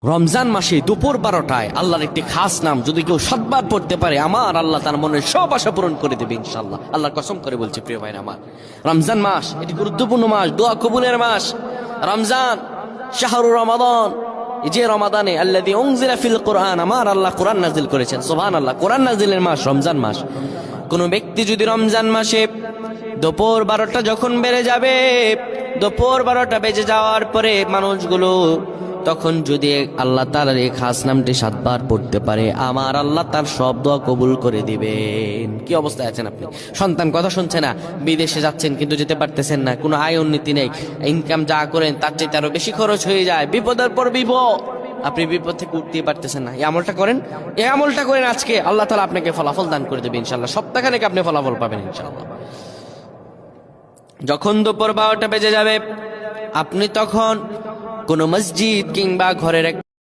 রমজান মাসে দুপুর 12টায় আল্লাহর একটি খাস নাম যদি কেউ শতবার পড়তে পারে, আমার আল্লাহ তার মনের সব আশা পূরণ করে দেবে ইনশাআল্লাহ। আল্লাহর কসম করে বলছি প্রিয় ভাইরা আমার, রমজান মাস এটি গুরুত্বপূর্ণ মাস, দোয়া কবুলের মাস। রমজান শাহরু রমাদান, এই যে রমাদানে আল্লাযী উনজিলা ফিল কোরআন, আমার আল্লাহ কোরআন নাজিল করেছেন। সুবহানাল্লাহ, কোরআন নাজিলের মাস রমজান মাস। কোন ব্যক্তি যদি রমজান মাসে দুপুর 12টা যখন বেড়ে যাবে, দুপুর 12টা বেজে যাওয়ার পরে মানুষগুলো তখন যদি আল্লাহ তাআলার এই খাস নামটি 7 বার পড়তে পারে, আমার আল্লাহ তার সব দোয়া কবুল করে দিবেন। কি অবস্থায় আছেন আপনি? সন্তান কথা শুনছে না, বিদেশে যাচ্ছেন কিন্তু যেতে পারতেছেন না, কোনো আয় উন্নতি নেই, ইনকাম যা করেন তার চাইতে আরো বেশি খরচ হয়ে যায়, বিপদের পর বিপদ, আপনি বিপদ থেকে উঠতেই পারতেছেন না। এই আমলটা করেন, এই আমলটা করেন আজকে, আল্লাহ তাআলা আপনাকে ফলাফল দান করে দেবে ইনশাআল্লাহ। সপ্তাহখানেক আপনি ফলাফল পাবেন ইনশাআল্লাহ। যখন দুপুর 12টা বেজে যাবে, আপনি তখন কোনো মসজিদ কিংবা ঘরের